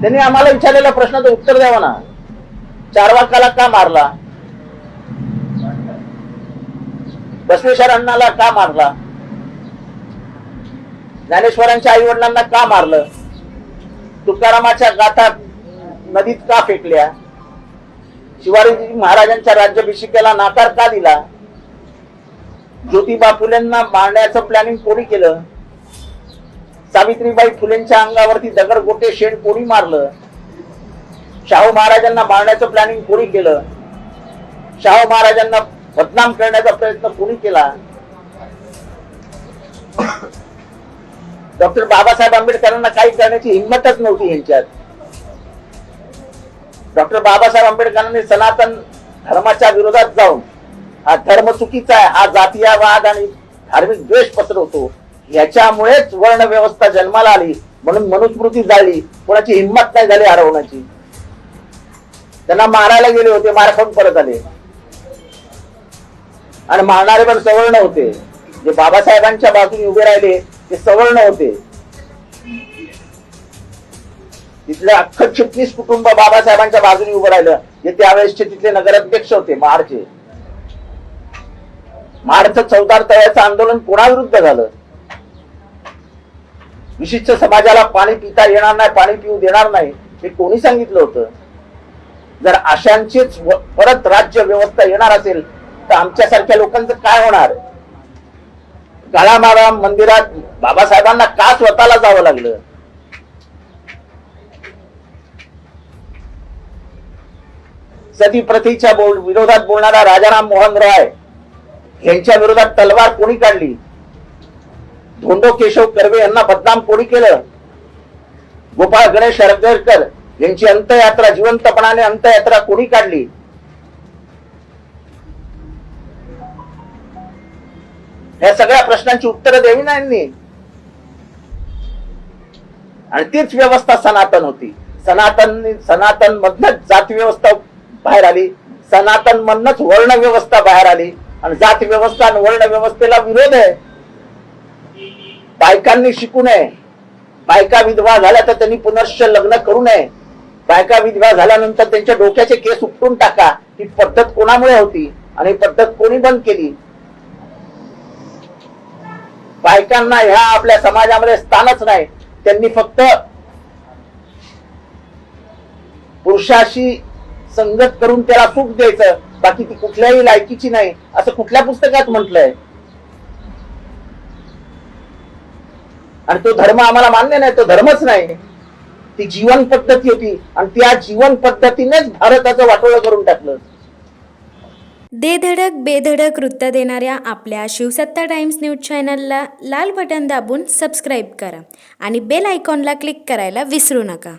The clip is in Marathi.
त्यांनी आम्हाला विचारलेल्या प्रश्नाचं उत्तर द्यावं ना. चारवाकाला का मारला? बसवेश्वरांना का मारला? ज्ञानेश्वरांच्या आई वडिलांना का मारलं? तुकारामाच्या गाथा नदीत का फेकल्या? शिवाजी महाराजांच्या राज्याभिषेकाला नाकार का दिला? ज्योतिबा फुलेंना मारण्याचं प्लॅनिंग कोणी केलं? सावित्रीबाई फुलेंच्या अंगावरती दगडगोटे शेण कोणी मारलं? शाहू महाराजांना मारण्याचं प्लॅनिंग कोणी केलं? शाहू महाराजांना बदनाम करण्याचा प्रयत्न कोणी केला? डॉक्टर बाबासाहेब आंबेडकरांना काही करण्याची हिंमतच नव्हती यांच्यात. डॉक्टर बाबासाहेब आंबेडकरांनी सनातन धर्माच्या विरोधात जाऊन हा धर्म चुकीचा आहे, हा जातीयवाद आणि धार्मिक द्वेष पसरवतो, याच्यामुळेच वर्ण व्यवस्था जन्माला आली, म्हणून मनुस्मृती जाळली. कोणाची हिंमत नाही झाली हरवण्याची. त्यांना मारायला गेले होते, मार खाऊन परत आले. आणि मारणारे पण सवर्ण होते. जे बाबासाहेबांच्या बाजूने उभे राहिले ते सवर्ण होते. तिथले अख्खं 36 कुटुंब बाबासाहेबांच्या बाजूने उभं राहिलं, जे त्यावेळेसचे तिथले नगराध्यक्ष होते महाडचे. महाडचं चौदार तळ्याचं आंदोलन कोणाविरुद्ध झालं? विशिष्ट समाजाला पाणी पिता येणार नाही, पाणी पिऊ देणार नाही, हे कोणी सांगितलं होतं? जर अशांचीच परत राज्य व्यवस्था येणार असेल तर आमच्यासारख्या लोकांचं काय होणार? काळामारा मंदिरात बाबासाहेबांना का स्वतःला जावं लागलं? सती प्रथेच्या विरोधात बोलणारा राजाराम मोहन रॉय यांच्या विरोधात तलवार कोणी काढली? धोंडो केशव कर्वे यांना बदनाम कोणी केलं? गोपाळ गणेश हरगरकर यांची अंत्ययात्रा, जिवंतपणाने अंत्ययात्रा कोणी काढली? या सगळ्या प्रश्नांची उत्तरं द्यावी ना यांनी. आणि तीच व्यवस्था सनातन होती. सनातन मधनच जाती व्यवस्था बाहेर आली, सनातन मधनच वर्ण व्यवस्था बाहेर आली. आणि जाती व्यवस्था आणि वर्ण व्यवस्थेला विरोध आहे. बायकांनी शिकू नये. बायका विधवा झाल्या तर त्यांनी पुनश्च लग्न करू नये. बायका विधवा झाल्यानंतर त्यांच्या डोक्याचे केस उपटून टाका. ही पद्धत कोणामुळे होती आणि पद्धत कोणी बंद केली? बायकांना ह्या आपल्या समाजामध्ये स्थानच नाही. त्यांनी फक्त पुरुषाशी संगत करून त्याला सुख द्यायचं, बाकी ती कुठल्याही लायकीची नाही, असं कुठल्या पुस्तकात म्हटलंय? आणि तो धर्म आम्हाला मान्य नाही, तो धर्मच नाही, ती जीवन पद्धती होती. आणि त्या जीवन पद्धतीनेच भारताचं वाटोळं करून टाकलं. दे धडक बेधडक वृत्त देणाऱ्या आपल्या शिवसत्ता टाइम्स न्यूज चॅनलला लाल बटन दाबून सबस्क्राईब करा आणि बेल आयकॉनला क्लिक करायला विसरू नका.